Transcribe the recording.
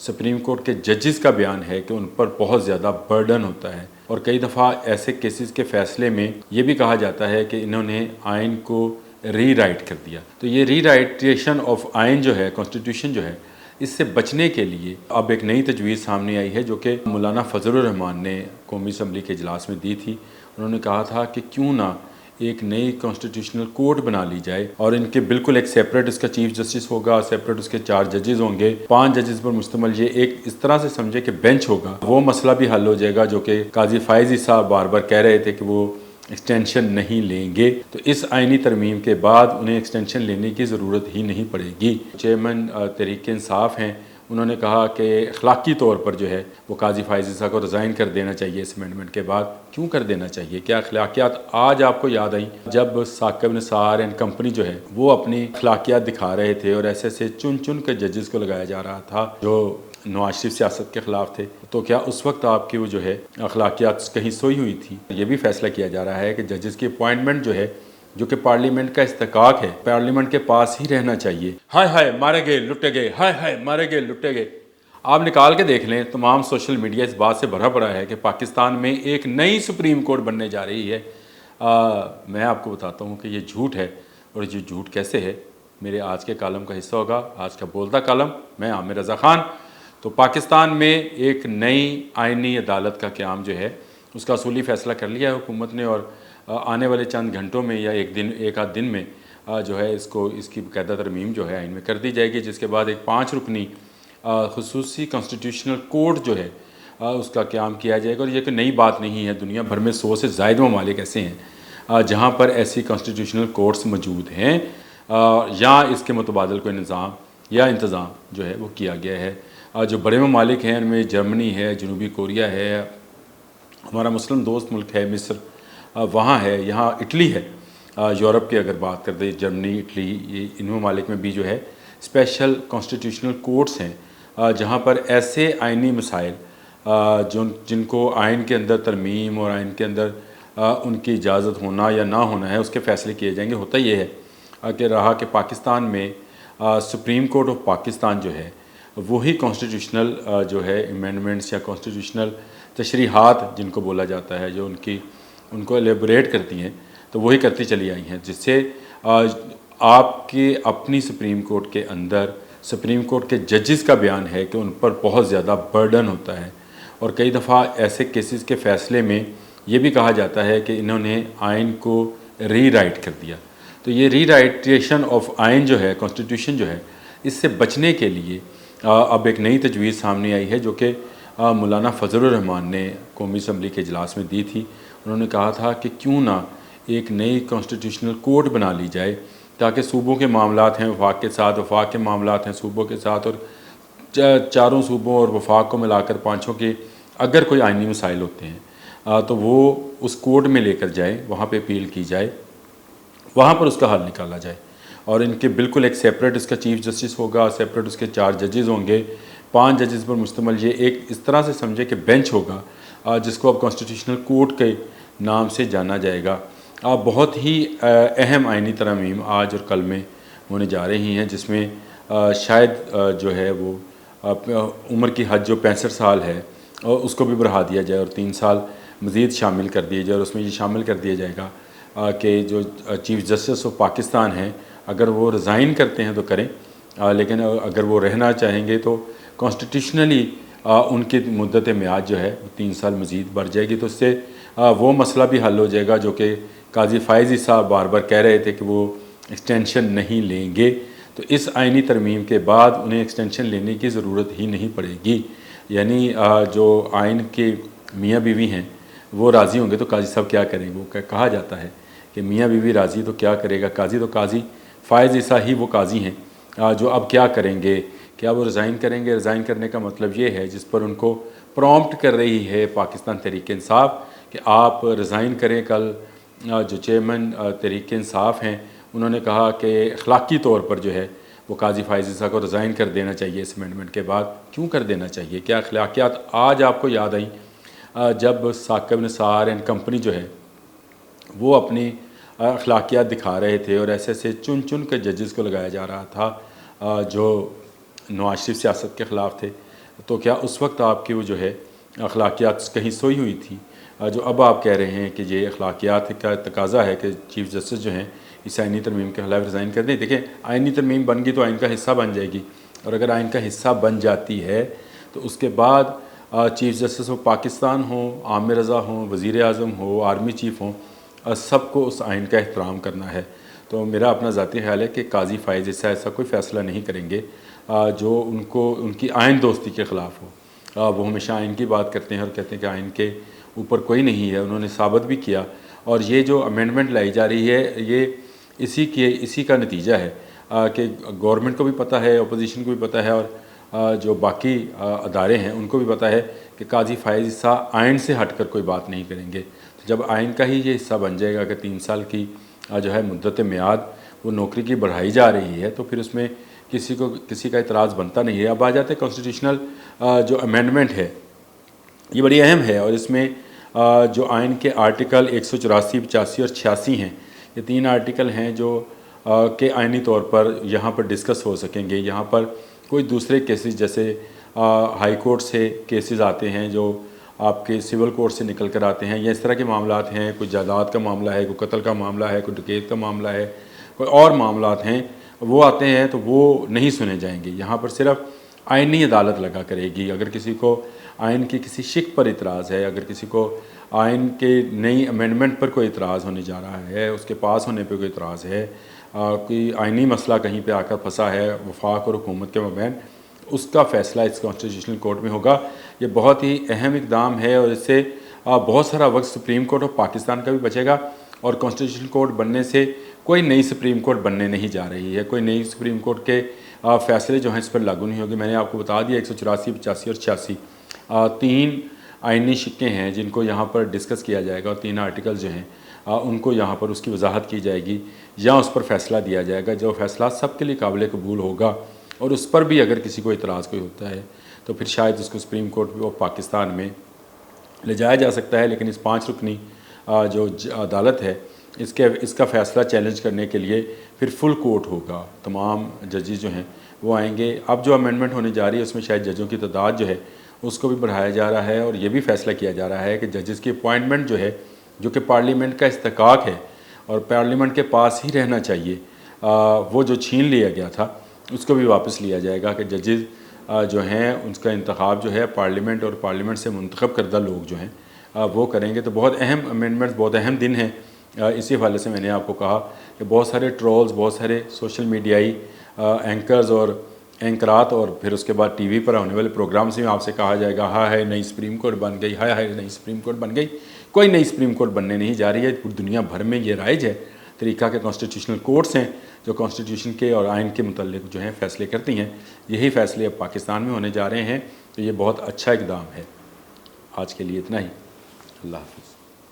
Supreme court के जजेस का बयान है कि उन पर बहुत ज़्यादा बर्डन होता है और कई दफ़ा ऐसे केसेस के फ़ैसले में ये भी कहा जाता है कि इन्होंने आइन को रीराइट कर दिया। तो ये रीराइटेशन ऑफ आइन जो है, कॉन्स्टिट्यूशन जो है, इससे बचने के लिए अब एक नई तजवीज़ सामने आई है जो कि मौलाना फजलुर रहमान ने कौमी असम्बली के इजलास में दी थी। उन्होंने कहा था कि क्यों ना एक नई कॉन्स्टिट्यूशनल कोर्ट बना ली जाए और इनके बिल्कुल एक सेपरेट इसका चीफ जस्टिस होगा, सेपरेट उसके 4 जजेस होंगे, 5 जजेस पर मुश्तमिल ये एक इस तरह से समझे कि बेंच होगा। वो मसला भी हल हो जाएगा जो कि काजी फायजी साहब बार बार कह रहे थे कि वो एक्सटेंशन नहीं लेंगे। तो इस आइनी तरमीम के बाद उन्हें एक्सटेंशन लेने की ज़रूरत ही नहीं पड़ेगी। चेयरमैन तहरीक इंसाफ हैं, उन्होंने कहा कि अखलाकी तौर पर जो है वो काजी फायजी साहब को रिज़ाइन कर देना चाहिए इस अमेंडमेंट के बाद। क्यों कर देना चाहिए, क्या अखलाकियात आज आपको याद आई जब साकिब निसार एंड कंपनी जो है वो अपनी अखलाकियात दिखा रहे थे और ऐसे चुन चुन के जजेस को लगाया जा रहा था जो नवाज शरीफ सियासत के ख़िलाफ़ थे। तो क्या उस वक्त आपकी वो जो है अखलाकियात कहीं सोई हुई थी? ये भी फैसला किया जा रहा है कि जजेस की अपॉइंटमेंट जो है, जो कि पार्लियामेंट का इस्तेकाक है, पार्लियामेंट के पास ही रहना चाहिए। हाय हाय मारे गए लुटे गए, हाय हाय मारे गए लुटे गए। आप निकाल के देख लें, तमाम सोशल मीडिया इस बात से भरा पड़ा है कि पाकिस्तान में एक नई सुप्रीम कोर्ट बनने जा रही है। मैं आपको बताता हूँ कि ये झूठ है और ये झूठ कैसे है, मेरे आज के कॉलम का हिस्सा होगा, आज का बोलता कॉलम। मैं आमिर रज़ा ख़ान। तो पाकिस्तान में एक नई आइनी अदालत का क़याम जो है उसका असूली फ़ैसला कर लिया है हुकूमत ने और आने वाले चंद घंटों में या एक आध दिन में जो है इसकी बाकायदा तरमीम जो है आइन में कर दी जाएगी, जिसके बाद एक 5 रुकनी खुसूसी कॉन्स्टिट्यूशनल कोर्ट जो है उसका क़याम किया जाएगा। और ये कोई नई बात नहीं है, दुनिया भर में 100 से ज़ायद ममालिक ऐसे हैं जहाँ पर ऐसी कॉन्स्टिट्यूशनल कोर्ट्स मौजूद हैं या इसके मुतबादल कोई निज़ाम या इंतज़ाम जो है वो किया गया है। जो बड़े ममालिक हैं उनमें जर्मनी है, जनूबी कोरिया है, हमारा मुस्लिम दोस्त मुल्क है मिस्र वहाँ है, यहाँ इटली है। यूरोप की अगर बात करते जर्मनी, इटली, ये इन ममालिक में भी जो है स्पेशल कॉन्स्टिट्यूशनल कोर्ट्स हैं जहाँ पर ऐसे आइनी मसाइल जिनको आइन के अंदर तरमीम और आइन के अंदर उनकी इजाज़त होना या ना होना है उसके फ़ैसले किए जाएंगे। होता ये है कि रहा कि पाकिस्तान में सुप्रीम कोर्ट ऑफ पाकिस्तान जो है वही कॉन्स्टिट्यूशनल जो है अमेंडमेंट्स या कॉन्स्टिट्यूशनल तशरीहात जिनको बोला जाता है, जो उनको एलेबोरेट करती हैं, तो वही करती चली आई हैं, जिससे आपके अपनी सुप्रीम कोर्ट के अंदर सुप्रीम कोर्ट के जजेस का बयान है कि उन पर बहुत ज़्यादा बर्डन होता है और कई दफ़ा ऐसे केसेस के फ़ैसले में ये भी कहा जाता है कि इन्होंने आइन को रीराइट कर दिया। तो ये रीराइटेशन ऑफ आइन जो है, कॉन्स्टिट्यूशन जो है, इससे बचने के लिए अब एक नई तजवीज़ सामने आई है जो कि मौलाना फजलुर रहमान ने कौमी असम्बली के इजलास में दी थी। उन्होंने कहा था कि क्यों ना एक नई कॉन्स्टिट्यूशनल कोर्ट बना ली जाए ताकि सूबों के मामलात हैं वफाक के साथ, वफाक के मामलात हैं सूबों के साथ, और चारों सूबों और वफाक को मिलाकर 5 के अगर कोई आइनी मसाइल होते हैं तो वो उस कोर्ट में लेकर जाए, वहाँ पे अपील की जाए, वहाँ पर उसका हल निकाला जाए। और इनके बिल्कुल एक सेपरेट इसका चीफ जस्टिस होगा, सेपरेट उसके 4 जजेस होंगे, 5 जजेस पर मुश्तमिल ये एक इस तरह से समझे कि बेंच होगा जिसको अब कॉन्स्टिट्यूशनल कोर्ट के नाम से जाना जाएगा। बहुत ही अहम आइनी तरमीम आज और कल में होने जा रही हैं, जिसमें शायद जो है वो उम्र की हद जो 65 साल है उसको भी बढ़ा दिया जाए और 3 साल मज़ीद शामिल कर दिए जाए। और उसमें ये शामिल कर दिया जाएगा कि जो चीफ़ जस्टिस ऑफ पाकिस्तान हैं अगर वो रिज़ाइन करते हैं तो करें, लेकिन अगर वो रहना चाहेंगे तो कॉन्स्टिट्यूशनली उनकी मुद्दत मियाद जो है 3 साल मज़ीद बढ़ जाएगी। तो उससे वो मसला भी हल हो जाएगा जो कि काजी फायजी साहब बार बार कह रहे थे कि वो एक्सटेंशन नहीं लेंगे। तो इस आइनी तरमीम के बाद उन्हें एक्सटेंशन लेने की ज़रूरत ही नहीं पड़ेगी। यानी जो आइन के मियाँ बीवी हैं वो राज़ी होंगे तो काजी साहब क्या करेंगे। वो कहा जाता है कि मियाँ बीवी राज़ी तो क्या करेगा काजी, तो काजी फायज़ ईसा ही वो काजी हैं जो अब क्या करेंगे, क्या वो रिज़ाइन करेंगे। रिज़ाइन करने का मतलब ये है जिस पर उनको प्रॉम्प्ट कर रही है पाकिस्तान तहरीक इंसाफ कि आप रिज़ाइन करें। कल जो चेयरमैन तहरीक इंसाफ हैं उन्होंने कहा कि अखलाकी तौर पर जो है वो काजी फायज़ ईसा को रिज़ाइन कर देना चाहिए इस अमेंडमेंट के बाद। क्यों कर देना चाहिए, क्या अखलाकियात आज आपको याद आई जब साकिब निसार एंड कंपनी जो है वो अपनी अखलाकियात दिखा रहे थे और ऐसे चुन चुन के जजेस को लगाया जा रहा था जो नवाज शरीफ सियासत के ख़िलाफ़ थे। तो क्या उस वक्त आपकी वो जो है अखलाकियात कहीं सोई हुई थी? जो अब आप कह रहे हैं कि ये अखलाकियात का तकाजा है कि चीफ़ जस्टिस जो हैं इस आइनी तरमीम के खिलाफ रिज़ाइन कर दें। देखिए, आइनी तरमीम बन गई तो आइन का हिस्सा बन जाएगी, और अगर आइन का हिस्सा बन जाती है तो उसके बाद चीफ़ जस्टिस हो पाकिस्तान हो, आमिर रज़ा हो, वज़ीर आज़म हो, आर्मी चीफ़ हो, सबको उस आइन का एहतराम करना है। तो मेरा अपना ज़ाती ख्याल है कि काजी फ़ाइज़ ऐसा कोई फ़ैसला नहीं करेंगे जो उनको उनकी आइन दोस्ती के ख़िलाफ़ हो। वो हमेशा आइन की बात करते हैं और कहते हैं कि आइन के ऊपर कोई नहीं है, उन्होंने साबित भी किया। और ये जो अमेंडमेंट लाई जा रही है ये इसी का नतीजा है कि गवर्नमेंट को भी पता है, अपोजिशन को भी पता है, और जो बाकी अदारे हैं उनको भी पता है कि काजी फ़ाइज़ हिस्सा आइन से हट कर कोई बात नहीं करेंगे। तो जब आइन का ही ये हिस्सा बन जाएगा कि 3 साल की जो है मुद्दत मियाद वो नौकरी की बढ़ाई जा रही है, तो फिर उसमें किसी का इतराज़ बनता नहीं है। अब आ जाते हैं कॉन्स्टिट्यूशनल जो अमेंडमेंट है, ये बड़ी अहम है, और इसमें जो आइन के आर्टिकल 184, 85 और 86 हैं, ये 3 आर्टिकल हैं जो के आइनी तौर पर यहाँ पर डिस्कस हो सकेंगे। यहाँ पर कोई दूसरे केसेस जैसे हाई कोर्ट से केसेस आते हैं जो आपके सिविल कोर्ट से निकल कर आते हैं, या इस तरह के मामलात हैं, कोई जायदाद का मामला है, कोई कत्ल का मामला है, कोई डकैत का मामला है, कोई और मामलात हैं, वो आते हैं तो वो नहीं सुने जाएंगे। यहाँ पर सिर्फ आइनी अदालत लगा करेगी। अगर किसी को आइन की किसी शिक पर इतराज़ है, अगर किसी को आइन के नई अमेंडमेंट पर कोई इतराज़ होने जा रहा है, उसके पास होने पर कोई इतराज़ है, कोई आइनी मसला कहीं पे आकर फंसा है वफाक और हुकूमत के मबैन, उसका फ़ैसला इस कॉन्स्टिट्यूशनल कोर्ट में होगा। ये बहुत ही अहम इक़दाम है, और इससे बहुत सारा वक्त सुप्रीम कोर्ट ऑफ पाकिस्तान का भी बचेगा। और कॉन्स्टिट्यूशनल कोर्ट बनने से कोई नई सुप्रीम कोर्ट बनने नहीं जा रही है, कोई नई सुप्रीम कोर्ट के फ़ैसले जो हैं इस पर लागू नहीं होंगे। मैंने आपको बता दिया 184, 85 और 86 3 आइनी शिक्के हैं जिनको यहाँ पर डिस्कस किया जाएगा, और 3 आर्टिकल जो हैं उनको यहाँ पर उसकी वजाहत की जाएगी या उस पर फ़ैसला दिया जाएगा, जो फ़ैसला सबके लिए काबिल कबूल होगा। और उस पर भी अगर किसी को इतराज़ कोई होता है तो फिर शायद उसको सुप्रीम कोर्ट ऑफ पाकिस्तान में ले जाया जा सकता है। लेकिन इस 5 रुकनी जो अदालत है इसका फ़ैसला चैलेंज करने के लिए फिर फुल कोर्ट होगा, तमाम जजेस जो हैं वो आएंगे। अब जो अमेंडमेंट होने जा रही है उसमें शायद जजों की तादाद जो है उसको भी बढ़ाया जा रहा है, और ये भी फ़ैसला किया जा रहा है कि जजेस की अपॉइंटमेंट जो है, जो कि पार्लियामेंट का इस्तेकाक है और पार्लियामेंट के पास ही रहना चाहिए, वो जो छीन लिया गया था उसको भी वापस लिया जाएगा कि जजेस जो हैं उसका इंतखाब जो है पार्लियामेंट और पार्लियामेंट से मुंतखब करदा लोग जो हैं वो करेंगे। तो बहुत अहम अमेंडमेंट्स, बहुत अहम दिन हैं। इसी हवाले से मैंने आपको कहा कि बहुत सारे ट्रोल्स, बहुत सारे सोशल मीडियाई एंकर्स और एंकरात, और फिर उसके बाद टीवी पर होने वाले प्रोग्राम से आपसे कहा जाएगा हाँ है नई सुप्रीम कोर्ट बन गई, हाय हाय नई सुप्रीम कोर्ट बन गई। कोई नई सुप्रीम कोर्ट बनने नहीं जा रही है। पूरी दुनिया भर में ये राइज है तरीक़ा के कॉन्स्टिट्यूशनल कोर्ट्स हैं जो कॉन्स्टिट्यूशन के और आइन के मुतल्लिक़ जो हैं फ़ैसले करती हैं। यही फ़ैसले अब पाकिस्तान में होने जा रहे हैं, तो ये बहुत अच्छा इक़दाम है। आज के लिए इतना ही। अल्लाह हाफ़िज़।